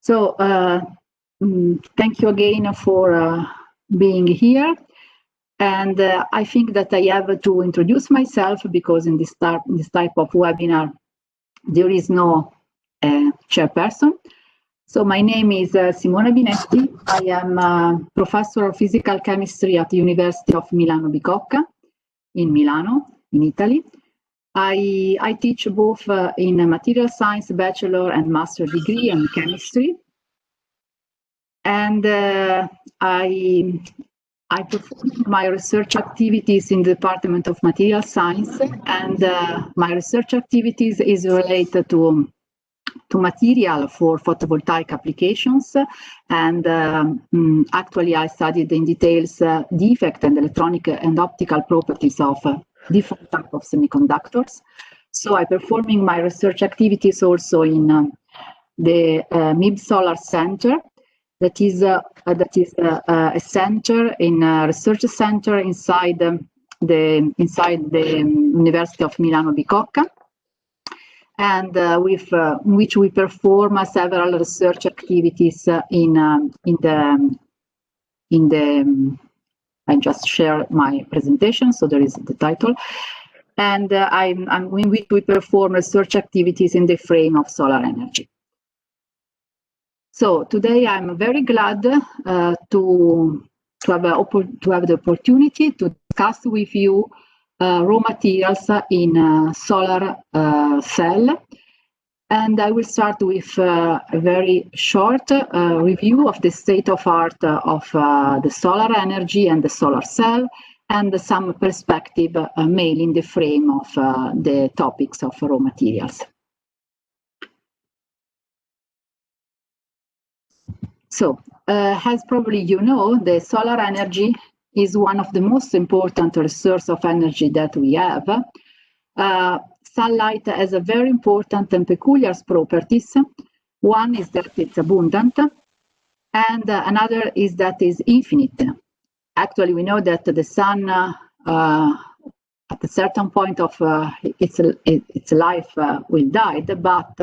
So thank you again for being here. And I think that I have to introduce myself because in this type of webinar, there is no chairperson. So my name is Simona Binetti. I am a professor of physical chemistry at the University of Milano Bicocca in Milano, in Italy. I teach both in a material science bachelor and master degree in chemistry. And I perform my research activities in the Department of Material Science, and my research activities is related to material for photovoltaic applications. And actually, I studied in details the effect and electronic and optical properties of different types of semiconductors. So I'm performing my research activities also in the MIB Solar Center. That is a center in a research center inside the University of Milano Bicocca, and with which we perform several research activities in the. I just share my presentation, so there is the title, and in which we perform research activities in the frame of solar energy. So today I'm very glad to have the opportunity to discuss with you raw materials in solar cell. And I will start with a very short review of the state of art of the solar energy and the solar cell, and some perspective mainly in the frame of the topics of raw materials. So, as probably you know, the solar energy is one of the most important resources of energy that we have. Sunlight has a very important and peculiar properties. One is that it's abundant, and another is that it's infinite. Actually, we know that the sun, at a certain point of its life, will die, but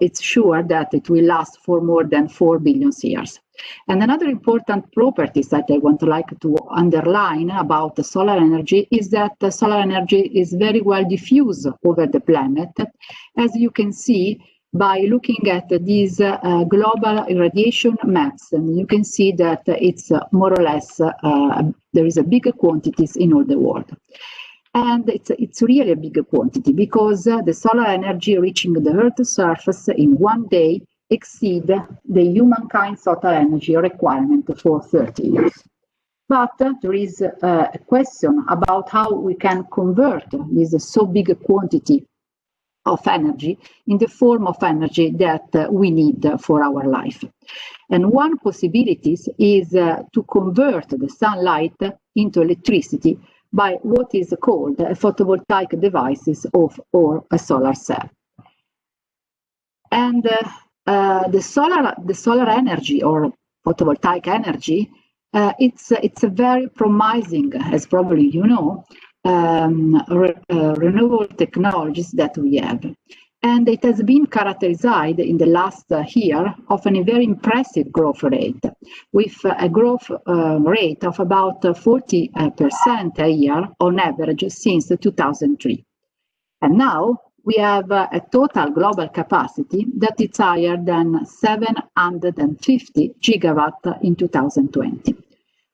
it's sure that it will last for more than 4 billion years. And another important property that I want to like to underline about the solar energy is that the solar energy is very well diffused over the planet, as you can see by looking at these global irradiation maps. And you can see that it's more or less, there is a big quantities in all the world. And it's really a big quantity because the solar energy reaching the Earth's surface in one day exceed the humankind's total energy requirement for 30 years. But there is a question about how we can convert this so big quantity of energy in the form of energy that we need for our life. And one possibility is to convert the sunlight into electricity by what is called a photovoltaic devices or a solar cell. And the solar energy or photovoltaic energy, it's a very promising, as probably you know, renewable technologies that we have. And it has been characterized in the last year of a very impressive growth rate, with a growth rate of about 40% a year on average since 2003. And now we have a total global capacity that is higher than 750 gigawatt in 2020.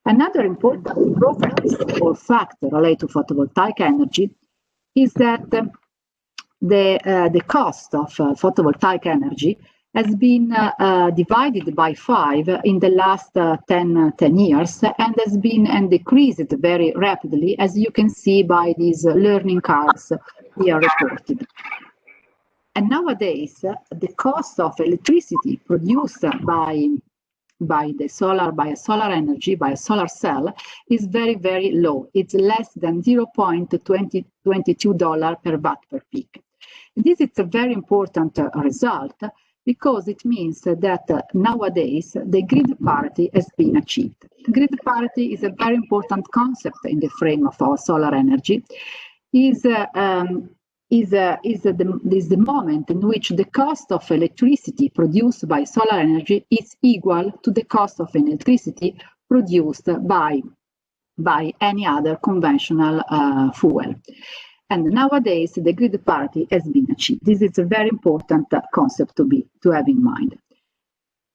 Another important property or fact related to photovoltaic energy is that the cost of photovoltaic energy has been divided by 5 in the last 10 years and has been decreased very rapidly, as you can see by these learning curves here reported. And nowadays, the cost of electricity produced by a solar energy, by a solar cell, is very, very low. It's less than $0.22 per watt per peak. This is a very important result because it means that nowadays the grid parity has been achieved. Grid parity is a very important concept in the frame of our solar energy. is the moment in which the cost of electricity produced by solar energy is equal to the cost of electricity produced by any other conventional fuel. And nowadays, the grid parity has been achieved. This is a very important concept to have in mind.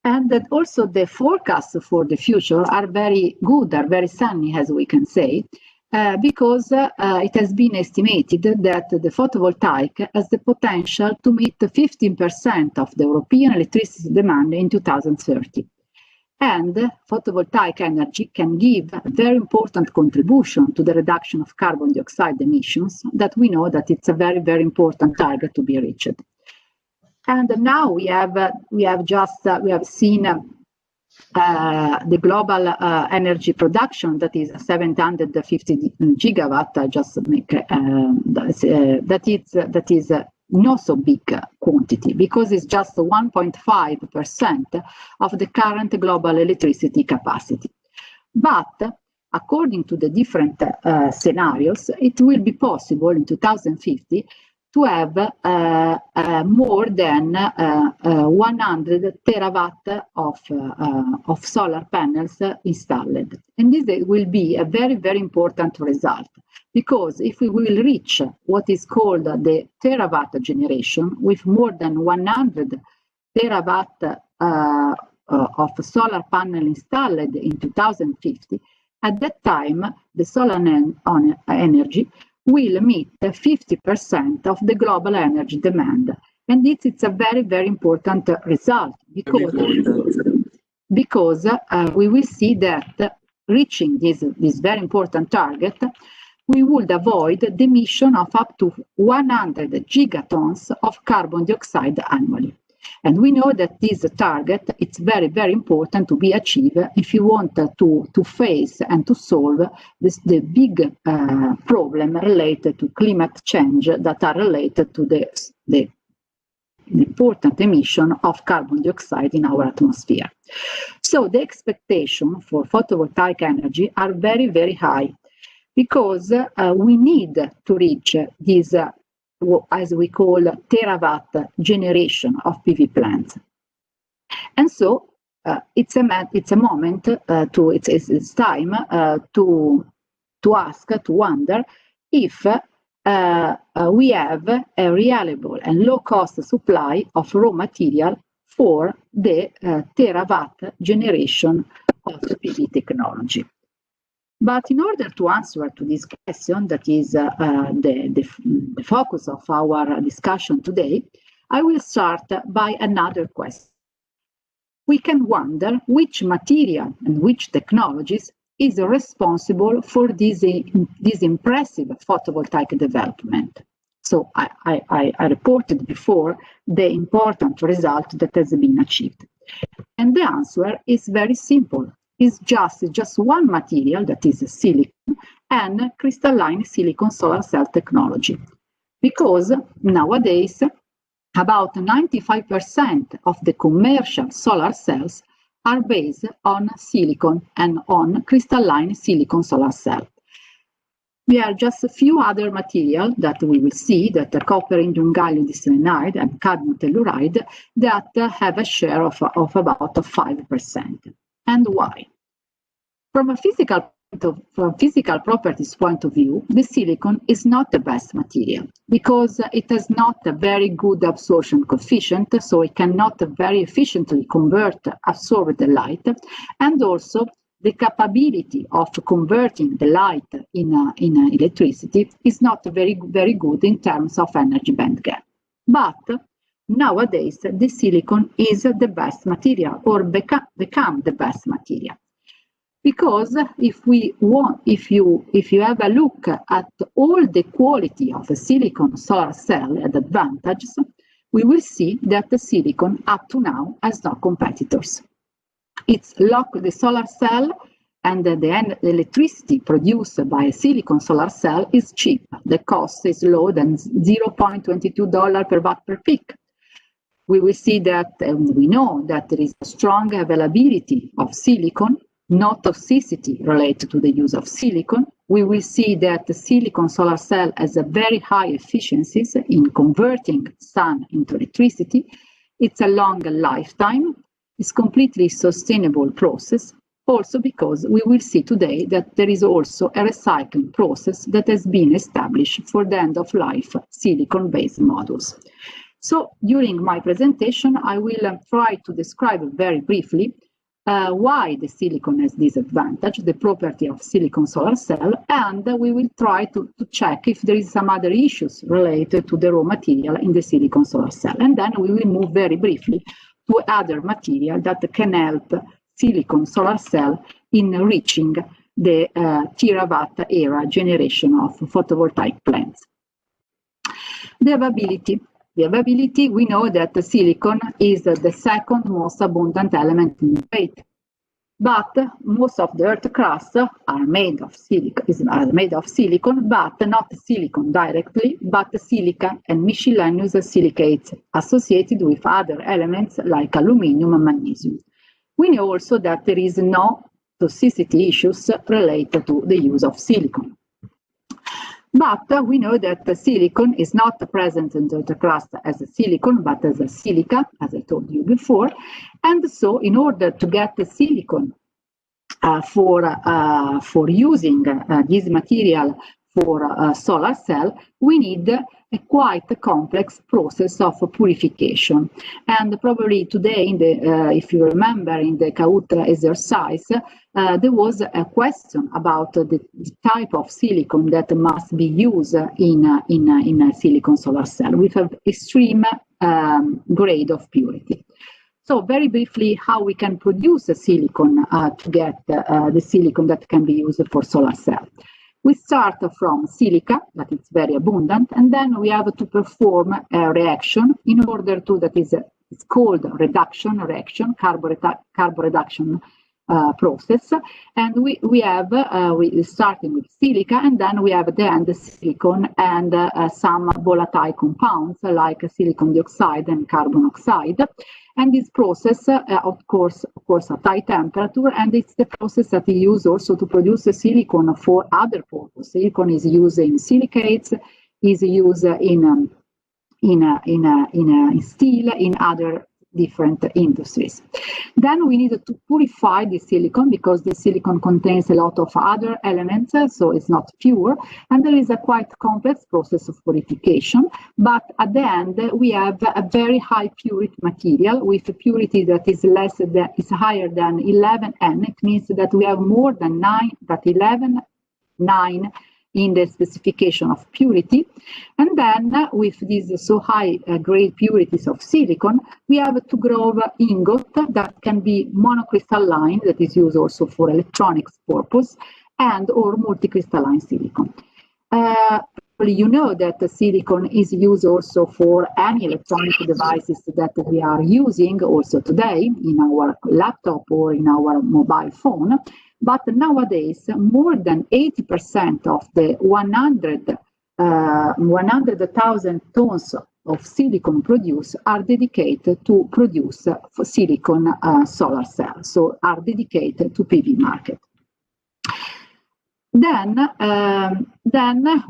And that also the forecasts for the future are very good, are very sunny, as we can say, because it has been estimated that the photovoltaic has the potential to meet 15% of the European electricity demand in 2030. And photovoltaic energy can give a very important contribution to the reduction of carbon dioxide emissions that we know that it's a very, very important target to be reached. And now we have seen the global energy production that is 750 gigawatt. I just make that is not so big quantity because it's just 1.5% of the current global electricity capacity. But according to the different scenarios, it will be possible in 2050 to have more than 100 terawatt of solar panels installed. And this will be a very, very important result, because if we will reach what is called the terawatt generation with more than 100 terawatt of solar panel installed in 2050, at that time the solar energy will meet 50% of the global energy demand. And it's a very, very important result because we will see that reaching this very important target, we would avoid the emission of up to 100 gigatons of carbon dioxide annually. And we know that this target, it's very, very important to be achieved if you want to face and to solve the big problem related to climate change that are related to the important emission of carbon dioxide in our atmosphere. So the expectation for photovoltaic energy are very, very high, because we need to reach this as we call terawatt generation of PV plants. And so it's a moment it's time to ask, to wonder if we have a reliable and low cost supply of raw material for the terawatt generation of the PV technology. But in order to answer to this question, that is the focus of our discussion today, I will start by another question. We can wonder which material and which technologies is responsible for this impressive photovoltaic development. So I reported before the important result that has been achieved. And the answer is very simple. Is just one material, that is silicon, and crystalline silicon solar cell technology. Because nowadays, about 95% of the commercial solar cells are based on silicon and on crystalline silicon solar cell. There are just a few other materials that we will see, that are copper, indium gallium diselenide, and cadmium telluride, that have a share of about 5%. And why? From physical properties point of view, the silicon is not the best material because it has not a very good absorption coefficient, so it cannot very efficiently absorb the light, and also the capability of converting the light in electricity is not very, very good in terms of energy band gap. But nowadays, the silicon is the best material, or become the best material. Because if you have a look at all the quality of the silicon solar cell and advantages, we will see that the silicon up to now has no competitors. It's the solar cell and the electricity produced by a silicon solar cell is cheap. The cost is lower than $0.22 per watt per peak. We will see that, and we know that there is a strong availability of silicon, no toxicity related to the use of silicon, we will see that the silicon solar cell has a very high efficiencies in converting sun into electricity. It's a long lifetime. It's completely sustainable process. Also because we will see today that there is also a recycling process that has been established for the end-of-life silicon-based modules. So during my presentation, I will try to describe very briefly why the silicon has this advantage, the property of silicon solar cell, and we will try to check if there is some other issues related to the raw material in the silicon solar cell. And then we will move very briefly to other material that can help silicon solar cell in reaching the terawatt era generation of photovoltaic plants. The availability. The availability, we know that the silicon is the second most abundant element in the plate. But most of the Earth crust are made of silicon, but not silicon directly, but silica and miscellaneous silicates associated with other elements like aluminum and magnesium. We know also that there is no toxicity issues related to the use of silicon. But we know that the silicon is not present in the crust as a silicon, but as a silica, as I told you before. And so in order to get the silicon for using this material for solar cell, we need a quite complex process of purification. And probably today, if you remember, in the Kahoot exercise, there was a question about the type of silicon that must be used in a silicon solar cell with an extreme grade of purity. So very briefly, how we can produce a silicon to get the silicon that can be used for solar cell. We start from silica, that is very abundant, and then we have to perform a reaction in order to, it's called reduction reaction, carbon reduction process. And we starting with silica, and then we have at the end the silicon and some volatile compounds like silicon dioxide and carbon oxide. And this process, of course, at high temperature, and it's the process that we use also to produce the silicon for other purposes. Silicon is used in silicates, is used in steel, in other different industries. Then we need to purify the silicon because the silicon contains a lot of other elements, so it's not pure, and there is a quite complex process of purification. But at the end, we have a very high purity material with a purity that is higher than 11N. It means that we have more than 9 in the specification of purity. And then with these so high grade purities of silicon, we have to grow ingot that can be monocrystalline, that is used also for electronics purpose, and or multicrystalline silicon. You know that the silicon is used also for any electronic devices that we are using also today in our laptop or in our mobile phone. But nowadays, more than 80% of the 100,000 tons of silicon produced are dedicated to produce silicon solar cells, so are dedicated to PV market. Then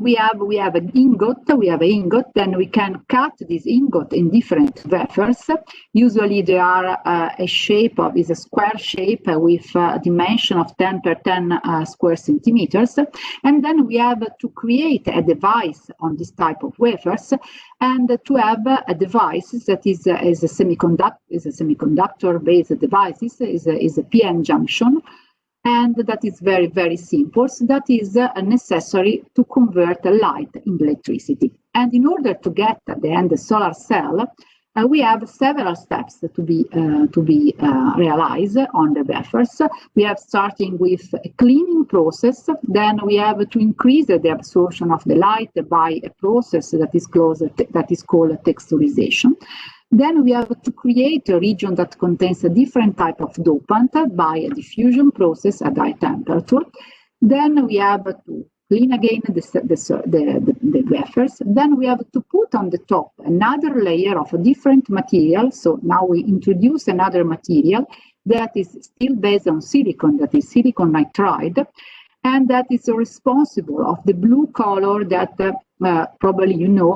we have an ingot. Then we can cut this ingot in different wafers. Usually they are a square shape with a dimension of 10 per 10 square centimeters. And then we have to create a device on this type of wafers, and to have a device that is a semiconductor-based device, is a PN junction. And that is very, very simple. So that is necessary to convert light into electricity. And in order to get at the end the solar cell, we have several steps to be realized on the wafers. We have starting with a cleaning process. Then we have to increase the absorption of the light by a process that is called texturization. Then we have to create a region that contains a different type of dopant by a diffusion process at high temperature. Then we have to clean again the wafers. Then we have to put on the top another layer of a different material. So now we introduce another material that is still based on silicon, that is silicon nitride. and that is responsible of the blue color that probably you know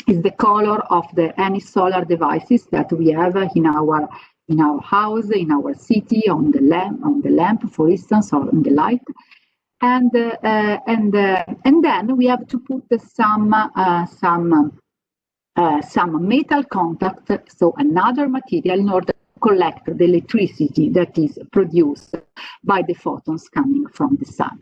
is the color of any solar devices that we have in our house, in our city, on the lamp, for instance, or on the light. And then we have to put some metal contact, so another material, in order to collect the electricity that is produced by the photons coming from the sun.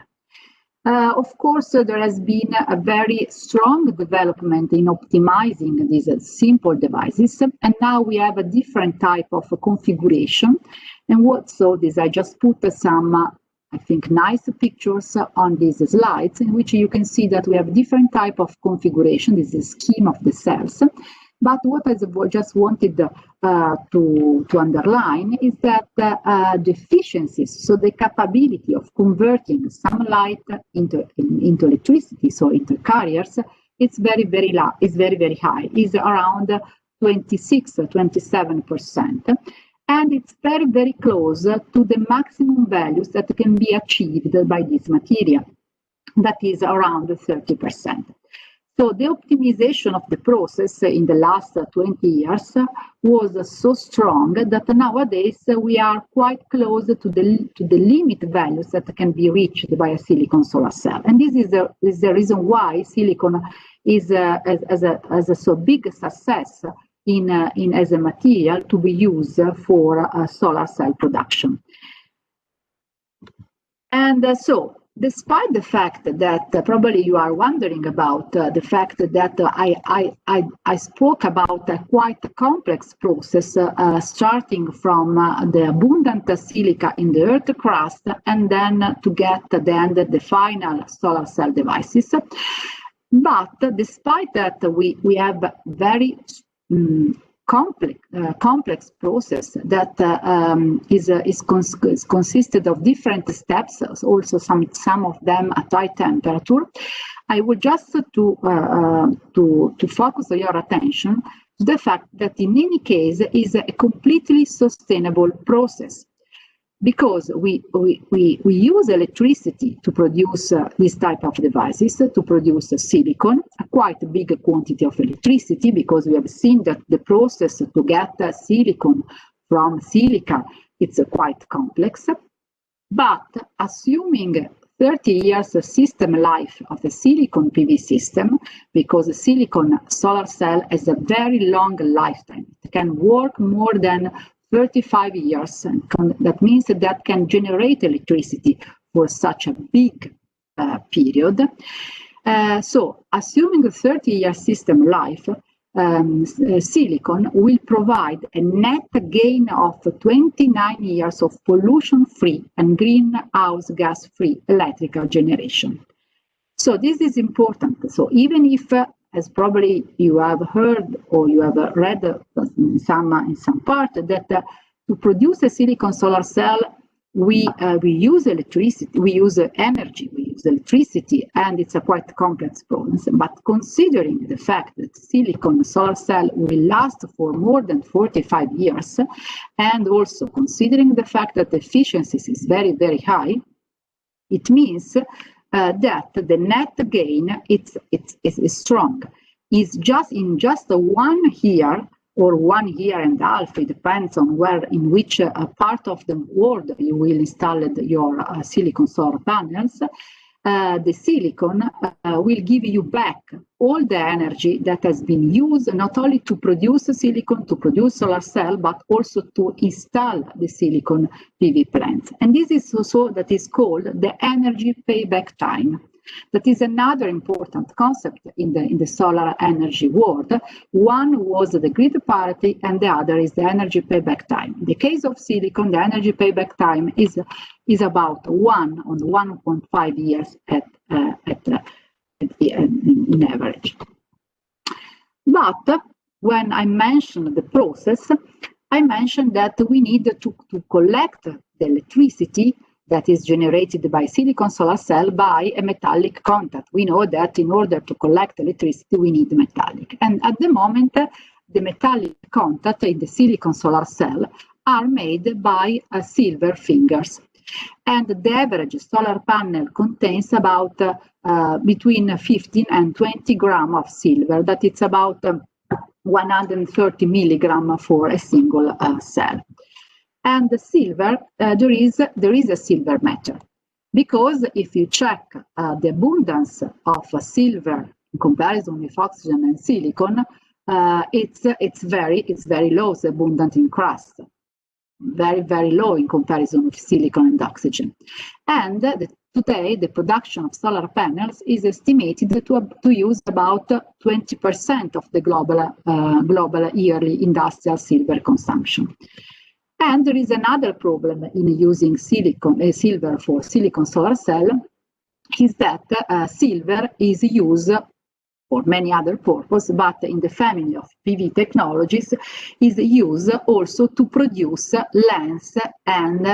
Of course, there has been a very strong development in optimizing these simple devices, and now we have a different type of configuration. And I just put some, I think, nice pictures on these slides, in which you can see that we have different type of configuration. This is a scheme of the cells. But what I just wanted to underline is that the efficiencies, so the capability of converting sunlight into electricity, so into carriers, it's very, very high. It's around 26-27%. And it's very, very close to the maximum values that can be achieved by this material. That is around 30%. So the optimization of the process in the last 20 years was so strong that nowadays we are quite close to the limit values that can be reached by a silicon solar cell. And this is the reason why silicon is as a so big success as a material to be used for solar cell production. And so, despite the fact that probably you are wondering about the fact that I spoke about a quite complex process starting from the abundant silica in the earth crust and then to get the final solar cell devices. But despite that, we have very complex process that is consisted of different steps, also some of them at high temperature. I would just to focus your attention to the fact that in any case is a completely sustainable process, because we use electricity to produce this type of devices, to produce silicon, a quite big quantity of electricity, because we have seen that the process to get silicon from silica, it's quite complex. But assuming 30 years system life of a silicon PV system, because a silicon solar cell has a very long lifetime, it can work more than 35 years, and that means that can generate electricity for such a big period. So, assuming a 30-year system life, silicon will provide a net gain of 29 years of pollution-free and greenhouse gas-free electrical generation. So this is important. So even if, as probably you have heard or you have read in some part, that to produce a silicon solar cell, we use electricity, we use energy, we use electricity, and it's a quite complex process. But considering the fact that silicon solar cell will last for more than 45 years, and also considering the fact that the efficiency is very, very high, it means that the net gain is strong. Is just in just 1 year or 1 year and a half, it depends on in which part of the world you will install your silicon solar panels. The silicon will give you back all the energy that has been used, not only to produce silicon, to produce solar cell, but also to install the silicon PV plants. And this is also that is called the energy payback time. That is another important concept in the solar energy world. One was the grid parity, and the other is the energy payback time. In the case of silicon, the energy payback time is about 1.5 years in average. But when I mentioned the process, I mentioned that we need to collect the electricity that is generated by silicon solar cell by a metallic contact. We know that in order to collect electricity, we need metallic. And at the moment, the metallic contact in the silicon solar cell are made by silver fingers. And the average solar panel contains about between 15 and 20 grams of silver, that it's about 130 milligrams for a single cell. And the silver, there is a silver metal, because if you check the abundance of silver in comparison with oxygen and silicon, it's very low, the abundance in crust, very low in comparison with silicon and oxygen. And today, the production of solar panels is estimated to use about 20% of the global yearly industrial silver consumption. And there is another problem in using silver for silicon solar cell, is that silver is used for many other purposes, but in the family of PV technologies is used also to produce lens and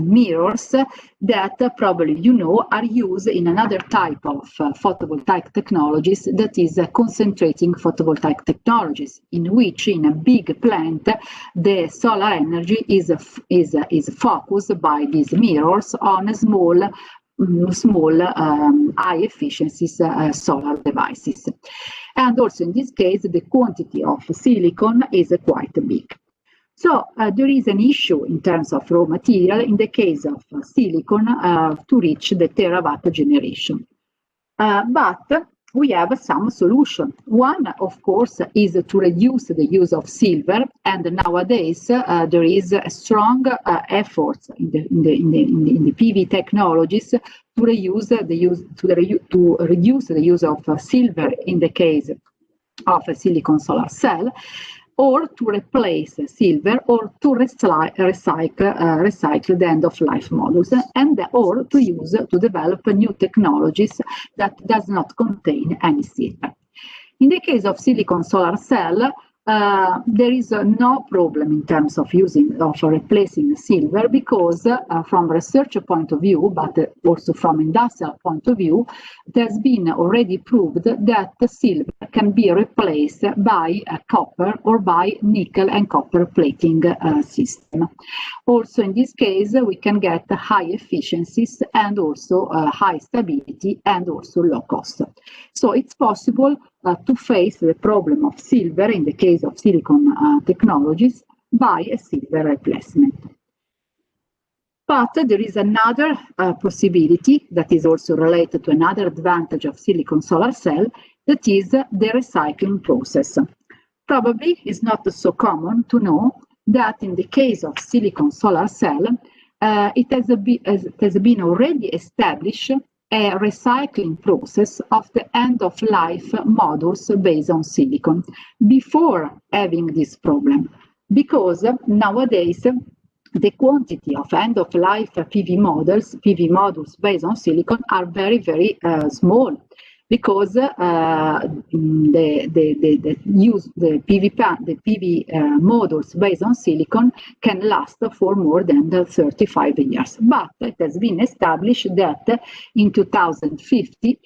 mirrors that probably you know are used in another type of photovoltaic technologies, that is concentrating photovoltaic technologies, in which in a big plant the solar energy is focused by these mirrors on a small high efficiency solar devices. And also in this case, the quantity of silicon is quite big. So there is an issue in terms of raw material in the case of silicon to reach the terawatt generation. But we have some solution. One, of course, is to reduce the use of silver, and nowadays there is a strong effort in the PV technologies to reduce the use of silver in the case of a silicon solar cell, or to replace silver, or to recycle the end-of-life modules, and or to develop new technologies that does not contain any silver. In the case of silicon solar cell, there is no problem in terms of replacing silver, because from research point of view, but also from industrial point of view, it has been already proved that the silver can be replaced by copper or by nickel and copper plating system. Also in this case, we can get high efficiencies and also high stability and also low cost. So it's possible to face the problem of silver in the case of silicon technologies by a silver replacement. But there is another possibility that is also related to another advantage of silicon solar cell, that is the recycling process. Probably it's not so common to know that in the case of silicon solar cell, it has been already established a recycling process of the end-of-life modules based on silicon before having this problem, because nowadays the quantity of end-of-life PV modules based on silicon are very small, because the PV modules based on silicon can last for more than 35 years. But it has been established that in 2050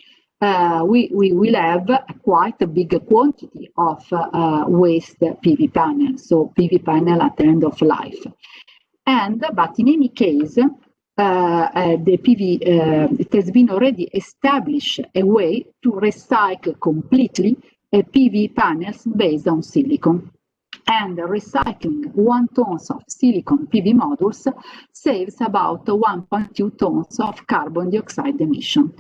we will have quite a big quantity of waste PV panels, so PV panel at the end of life. But in any case, it has been already established a way to recycle completely PV panels based on silicon. And recycling 1 ton of silicon PV modules saves about 1.2 tons of carbon dioxide emission.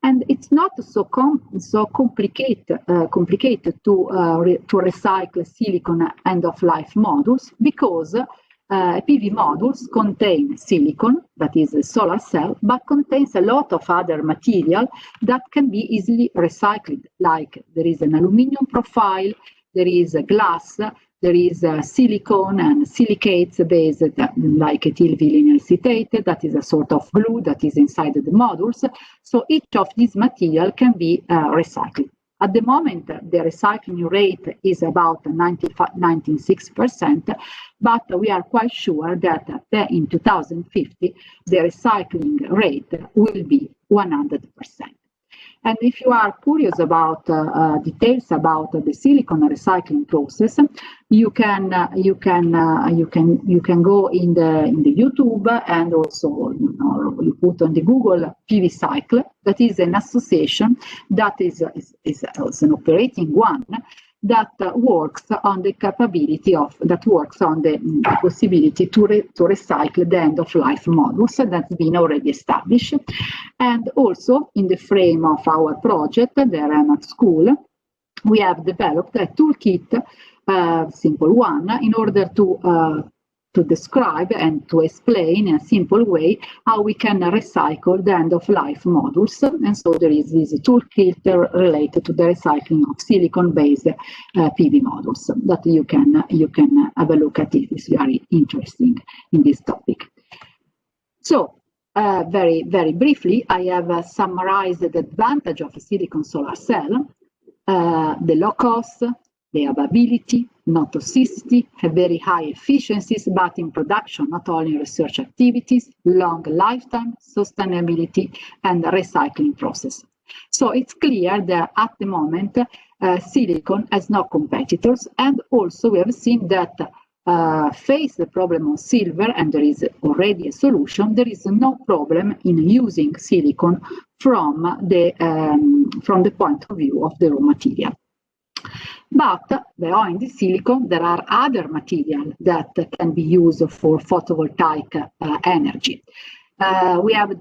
And it's not so complicated to recycle silicon end-of-life modules, because PV modules contain silicon, that is a solar cell, but contains a lot of other material that can be easily recycled, like there is an aluminum profile, there is a glass, there is silicone and silicates based like ethylvinyl acetate, that is a sort of glue that is inside the modules. So each of these material can be recycled. At the moment, the recycling rate is about 96%, but we are quite sure that in 2050, the recycling rate will be 100%. And if you are curious about details about the silicon recycling process, you can go in the YouTube, and also you put on the Google PV Cycle. That is an association that is an operating one that works on the capability of, that works on the possibility to recycle the end-of-life modules that's been already established. And also in the frame of our project, the Remote School, we have developed a toolkit, simple one, in order to describe and to explain in a simple way how we can recycle the end-of-life modules. And so there is this toolkit related to the recycling of silicon-based PV modules that you can have a look at it. It's very interesting in this topic. So very, very briefly, I have summarized the advantage of a silicon solar cell, the low cost, the availability, no toxicity, have very high efficiencies, but in production, not only research activities, long lifetime, sustainability, and recycling process. So it's clear that at the moment, silicon has no competitors, and also we have seen that face the problem of silver, and there is already a solution. There is no problem in using silicon from the point of view of the raw material. But behind the silicon, there are other materials that can be used for photovoltaic energy. We have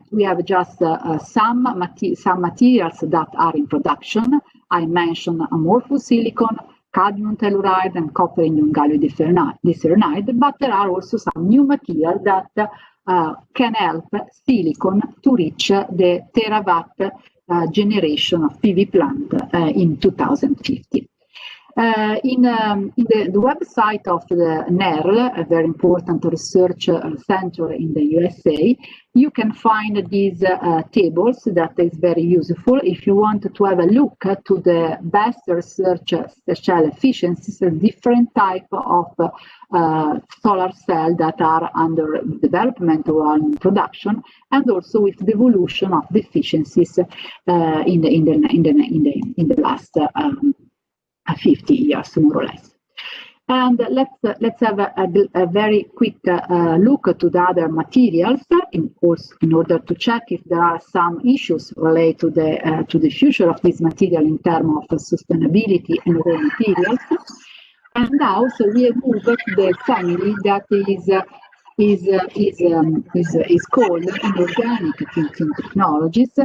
just some materials that are in production. I mentioned amorphous silicon, cadmium telluride, and copper indium gallium dicyanide, but there are also some new materials that can help silicon to reach the terawatt generation of PV plant in 2050. In the website of the NERL, a very important research center in the USA, you can find these tables that is very useful if you want to have a look to the best research cell efficiencies, different type of solar cells that are under development or in production, and also with the evolution of the efficiencies in the last 50 years, more or less. And let's have a very quick look to the other materials, in order to check if there are some issues related to the future of this material in terms of sustainability and raw materials. And now, so we have moved to the family that is called Inorganic Thin technologies,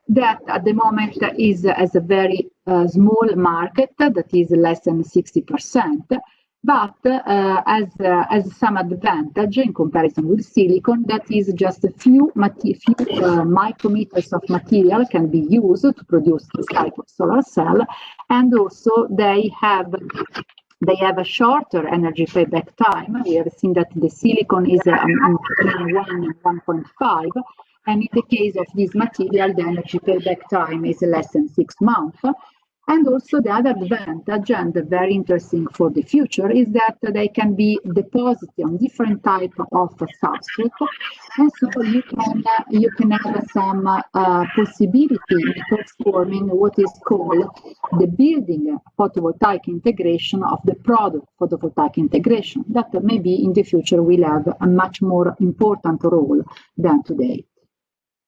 that at the moment has a very small market, that is less than 60%, but has some advantage in comparison with silicon, that is just a few micrometers of material can be used to produce this type of solar cell, and also they have a shorter energy payback time. We have seen that the silicon is between 1 and 1.5, and in the case of this material, the energy payback time is less than 6 months. And also the other advantage, and very interesting for the future, is that they can be deposited on different types of substrate, and so you can have some possibility in transforming what is called the building photovoltaic integration of the product photovoltaic integration, that maybe in the future will have a much more important role than today.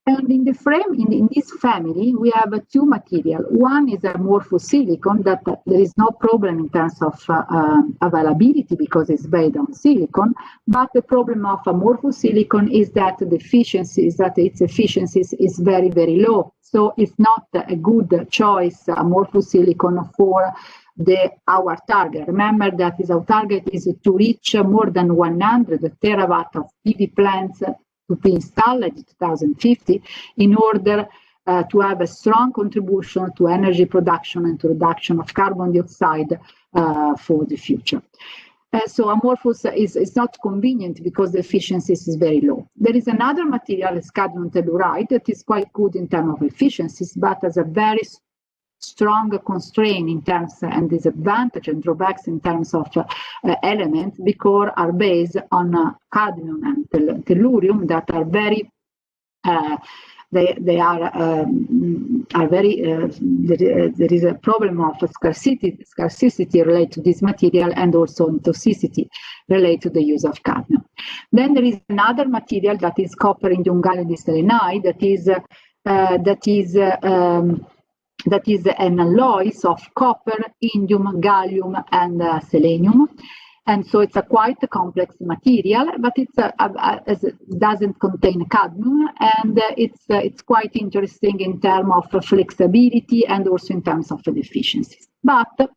And in the frame, in this family, we have two materials. One is amorphous silicon, that there is no problem in terms of availability because it's based on silicon. But the problem of amorphous silicon is that its efficiencies is very, very low. So it's not a good choice, amorphous silicon, for our target. Remember that our target is to reach more than 100 terawatt of PV plants to be installed in 2050 in order to have a strong contribution to energy production and to reduction of carbon dioxide for the future. So amorphous is not convenient because the efficiency is very low. There is another material, cadmium telluride, that is quite good in terms of efficiencies, but has a very strong constraint in terms and disadvantage and drawbacks in terms of elements, because are based on cadmium and tellurium that are very they are very, there is a problem of scarcity related to this material, and also toxicity related to the use of cadmium. Then there is another material that is copper indium gallium diselenide that is an alloy of copper, indium, gallium, and selenium. And so it's a quite complex material, but it doesn't contain cadmium, and it's quite interesting in terms of flexibility and also in terms of efficiencies. But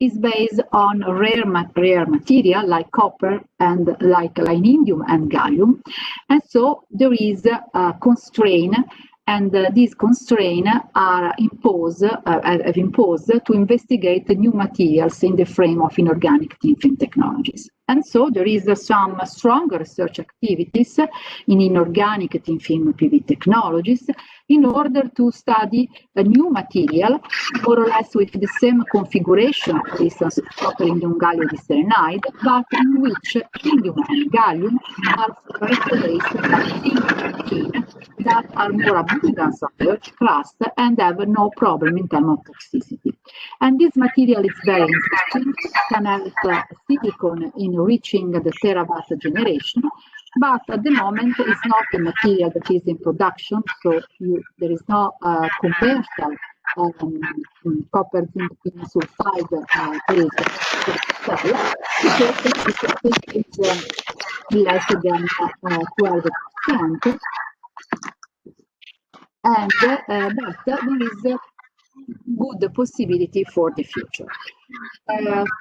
it's based on rare material like copper and like indium and gallium, and so there is a constraint. And these constraints are imposed to investigate the new materials in the frame of inorganic thin technologies. And so there is some strong research activities in inorganic thin film PV technologies in order to study a new material, more or less with the same configuration, for instance, copper indium gallium diselenide, but in which indium and gallium are replaced by thin that are more abundant of the earth crust and have no problem in terms of toxicity. And this material is very interesting, can help silicon in reaching the terawatt generation, but at the moment it's not a material that is in production, so there is no commercial copper zinc tin sulfide it's less than 12%. And but there is a good possibility for the future.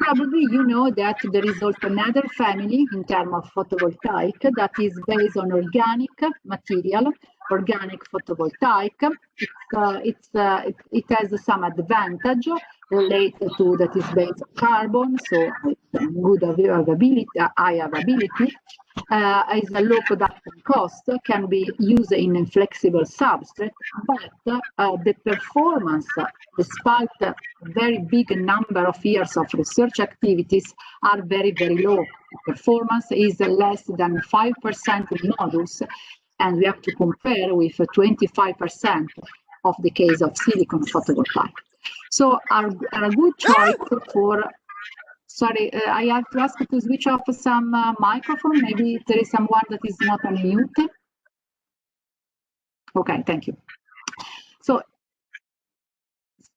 Probably you know that there is also another family in terms of photovoltaic that is based on organic material, organic photovoltaic. It has some advantage related to that is based on carbon, so good availability, high availability. Is a low production cost, can be used in a flexible substrate, but the performance, despite a very big number of years of research activities, are very, very low. Performance is less than 5% in modules, and we have to compare with 25% of the case of silicon photovoltaic. So are a good choice for. Sorry, I have to ask you to switch off some microphone. Maybe there is someone that is not on mute. Okay, thank you. So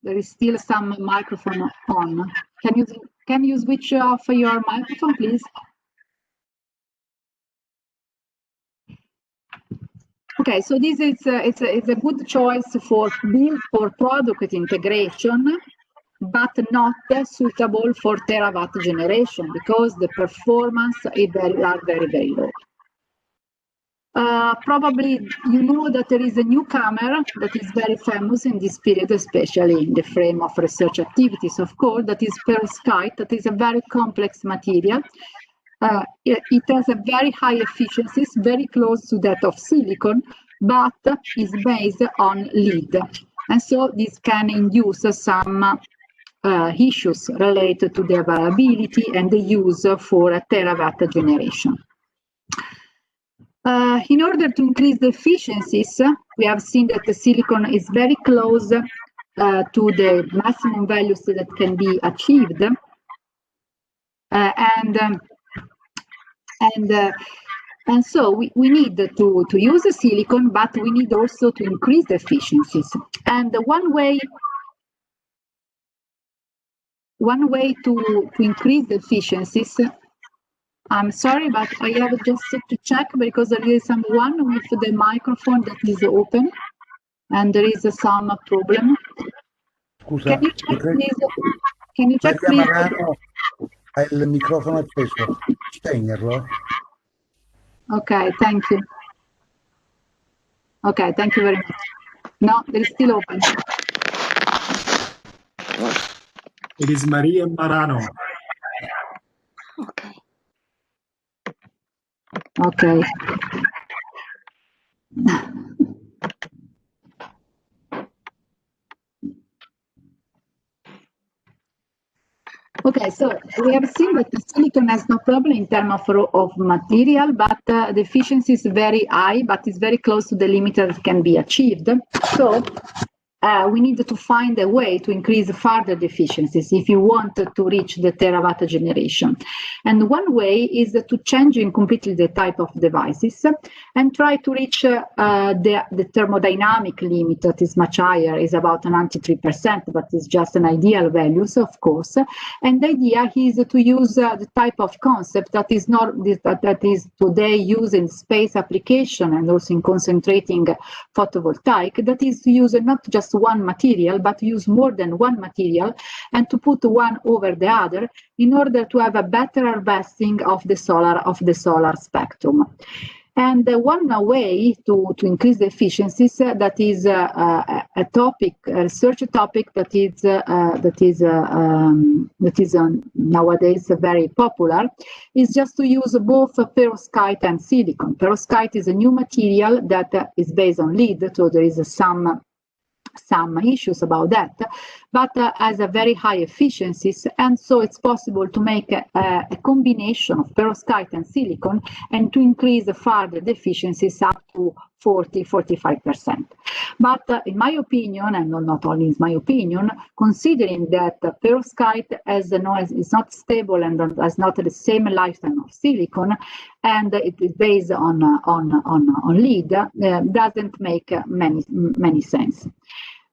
there is still some microphone on. Can you switch off your microphone, please? Okay, so this is it's a good choice for product integration, but not suitable for terawatt generation because the performance is very, very low. Probably you know that there is a newcomer that is very famous in this period, especially in the frame of research activities, of course, that is perovskite. That is a very complex material. It has a very high efficiencies, very close to that of silicon, but is based on lead. And so this can induce some issues related to the availability and the use for a terawatt generation. In order to increase the efficiencies, we have seen that the silicon is very close to the maximum values that can be achieved. And so we need to use the silicon, but we need also to increase the efficiencies. And one way to increase the efficiencies, I'm sorry, but I have just to check because there is someone with the microphone that is open and there is some problem. Scusa, can you check please? Hai il microfono acceso, spegnerlo. Okay, thank you. Okay, thank you very much. No, it is still open. It is Maria Marano. Okay. Okay. Okay, so we have seen that the silicon has no problem in terms of material, but the efficiency is very high, but it's very close to the limit that can be achieved. So we need to find a way to increase further the efficiencies if you want to reach the terawatt generation. And one way is to change completely the type of devices and try to reach the thermodynamic limit that is much higher, is about 93%, but it's just an ideal value, so of course. And the idea is to use the type of concept that is not that is today used in space application and also in concentrating photovoltaic, that is to use not just one material, but use more than one material and to put one over the other in order to have a better harvesting of the solar spectrum. And one way to increase the efficiencies that is a research topic that is nowadays very popular, is just to use both perovskite and silicon. Perovskite is a new material that is based on lead, so there is some issues about that, but has a very high efficiencies, and so it's possible to make a combination of perovskite and silicon and to increase further the efficiencies up to 40–45%. But in my opinion, and not only in my opinion, considering that perovskite is not stable and has not the same lifetime of silicon, and it is based on lead, doesn't make many sense.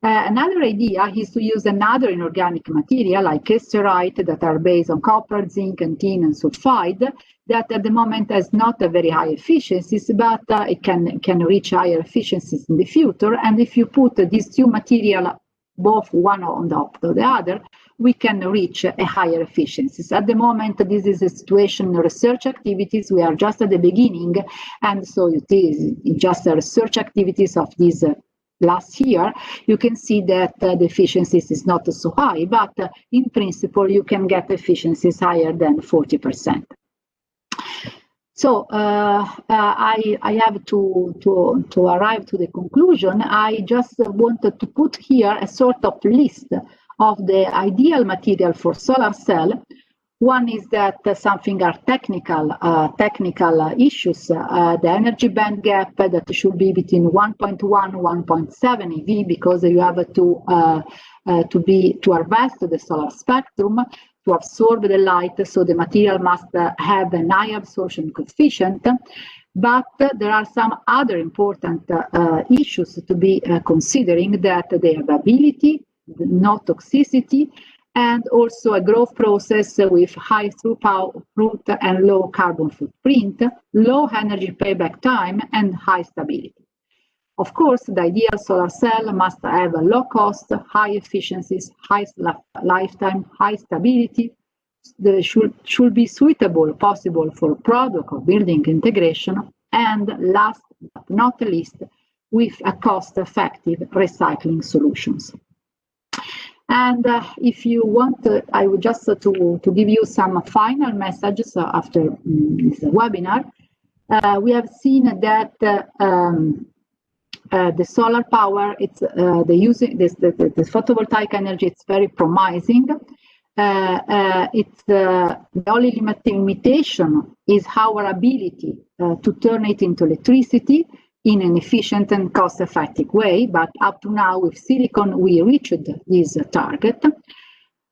Another idea is to use another inorganic material like caesterite that are based on copper, zinc, and tin and sulfide, that at the moment has not a very high efficiencies, but it can reach higher efficiencies in the future. And if you put these two materials both one on top of the other, we can reach a higher efficiencies. At the moment, this is a situation in research activities. We are just at the beginning, and so it is just the research activities of this last year. You can see that the efficiencies is not so high, but in principle, you can get efficiencies higher than 40%. So I have to arrive to the conclusion. I just wanted to put here a sort of list of the ideal material for solar cell. One is that something are technical issues. The energy band gap that should be between 1.1 1.7 eV, because you have to harvest the solar spectrum to absorb the light, so the material must have an high absorption coefficient. But there are some other important issues to be considering, that the availability, no toxicity, and also a growth process with high throughput and low carbon footprint, low energy payback time, and high stability. Of course, the ideal solar cell must have a low cost, high efficiencies, high lifetime, high stability. They should be suitable, possible for product or building integration, and last but not least, with a cost-effective recycling solutions. And if you want, I would just to give you some final messages after this webinar. We have seen that the solar power, it's the photovoltaic energy, it's very promising. The only limitation is our ability to turn it into electricity in an efficient and cost-effective way, but up to now with silicon we reached this target.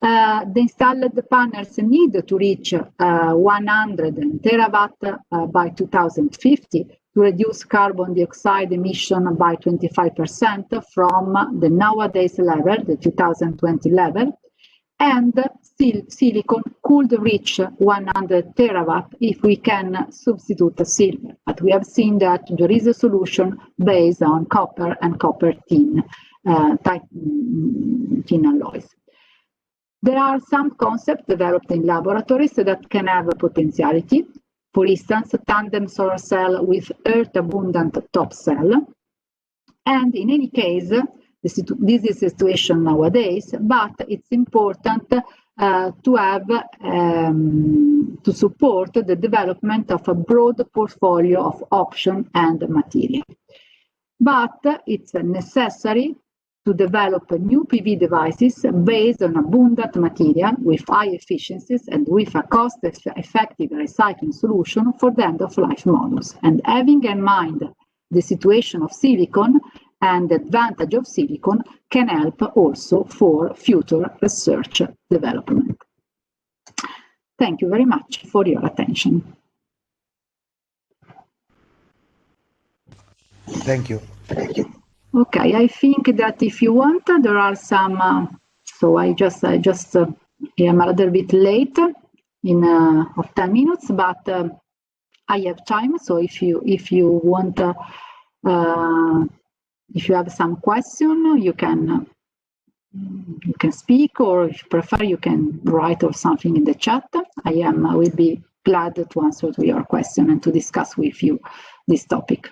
The installed panels need to reach 100 terawatt by 2050 to reduce carbon dioxide emission by 25% from the nowadays level, the 2020 level, and still silicon could reach 100 terawatt if we can substitute the silver. But we have seen that there is a solution based on copper and copper tin alloys. There are some concepts developed in laboratories that can have a potentiality. For instance, a tandem solar cell with earth-abundant top cell. And in any case, this is the situation nowadays, but it's important to have to support the development of a broad portfolio of options and material. But it's necessary to develop new PV devices based on abundant material with high efficiencies and with a cost-effective recycling solution for the end-of-life models. And having in mind the situation of silicon and the advantage of silicon can help also for future research development. Thank you very much for your attention. Thank you. Okay, I think that if you want, there are some. So I just am a little bit late of 10 minutes, but I have time. So if you want, if you have some question, you can speak, or if you prefer, you can write or something in the chat. I will be glad to answer to your question and to discuss with you this topic.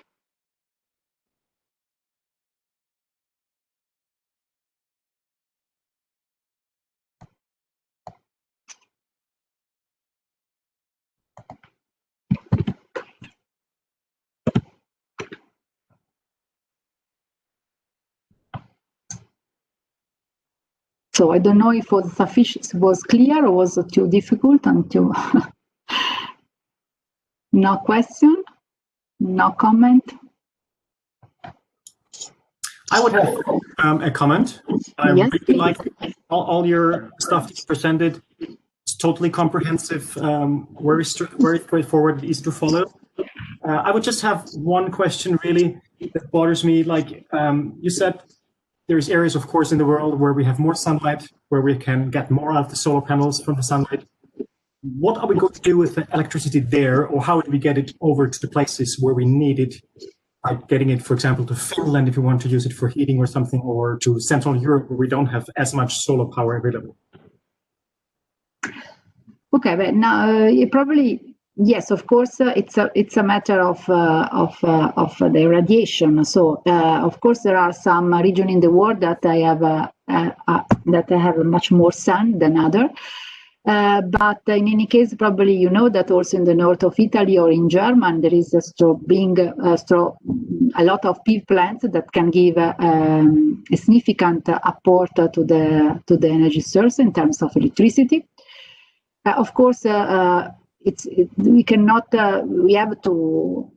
So I don't know if it was sufficient, was clear, or was it too difficult and too. No question, no comment. I would have a comment. I Yes, really like all your stuff that you presented. It's totally comprehensive, very straightforward, easy to follow. I would just have one question really that bothers me. Like you said, there's areas, of course, in the world where we have more sunlight, where we can get more out of the solar panels from the sunlight. What are we going to do with the electricity there, or how do we get it over to the places where we need it? Like getting it, for example, to Finland if we want to use it for heating or something, or to Central Europe where we don't have as much solar power available. Okay, but now probably yes, of course, it's a matter of the radiation. So of course there are some regions in the world that have much more sun than other. But in any case, probably you know that also in the north of Italy or in Germany, there is a lot of PV plants that can give a significant apport to the energy source in terms of electricity. Of course, we cannot. We have to.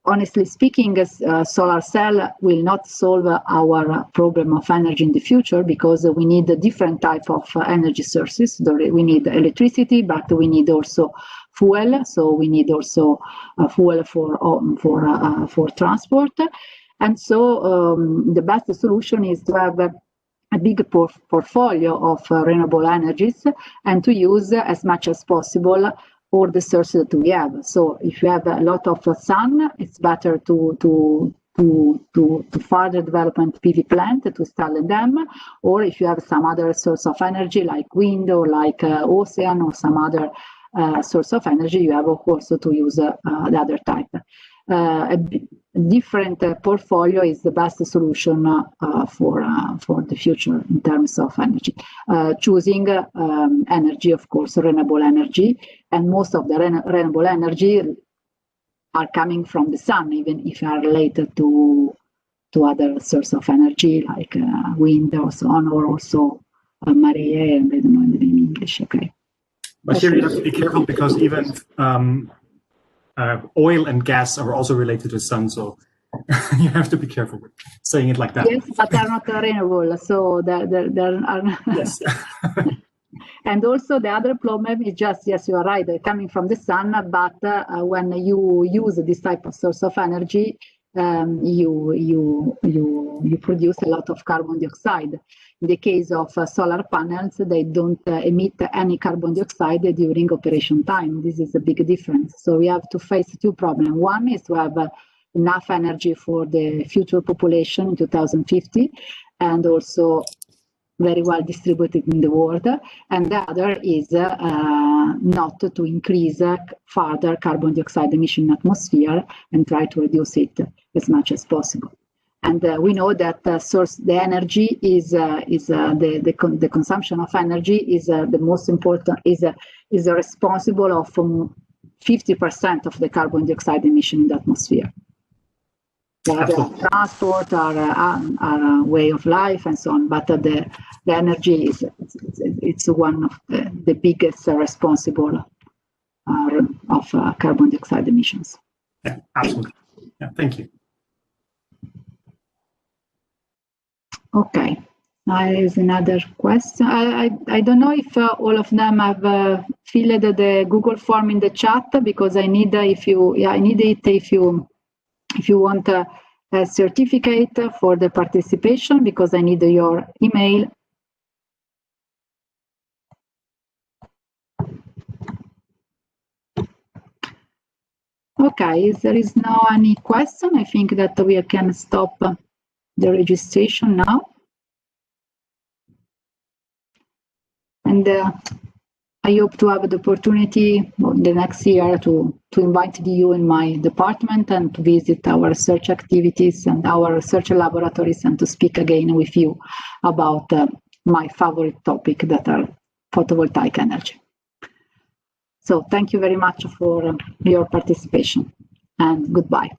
Honestly speaking, solar cell will not solve our problem of energy in the future, because we need a different type of energy sources. We need electricity, but we need also fuel. So we need also fuel for transport. And so the best solution is to have a big portfolio of renewable energies and to use as much as possible all the sources that we have. So if you have a lot of sun, it's better to further development PV plant, to install them. Or if you have some other source of energy like wind or like ocean or some other source of energy, you have of course to use the other type. A different portfolio is the best solution for the future in terms of energy. Choosing energy, of course, renewable energy, and most of the renewable energy are coming from the sun, even if they are related to other sources of energy like wind or so on, or also marée, and I don't know in English. Okay. But here you have to be careful, because even oil and gas are also related to the sun, so you have to be careful with saying it like that. Yes, but they're not renewable, so there are. Yes. And also the other problem is just, yes, you are right, they're coming from the sun, but when you use this type of source of energy, you produce a lot of carbon dioxide. In the case of solar panels, they don't emit any carbon dioxide during operation time. This is a big difference. So we have to face two problems. One is to have enough energy for the future population in 2050, and also very well distributed in the world. And the other is not to increase further carbon dioxide emission in the atmosphere and try to reduce it as much as possible. And we know that the energy is the consumption of energy is the most important, is responsible of 50% of the carbon dioxide emission in the atmosphere. transport, our way of life, and so on. But the energy it's one of the biggest responsible of carbon dioxide emissions. Yeah, absolutely. Yeah, thank you. Okay, there is another question. I don't know if all of them have filled the Google form in the chat, because I need I need it if you want a certificate for the participation, because I need your email. Okay, if there is no any question, I think that we can stop the registration now. And I hope to have the opportunity the next year to invite you in my department and to visit our research activities and our research laboratories, and to speak again with you about my favorite topic, that are photovoltaic energy. So thank you very much for your participation, and goodbye.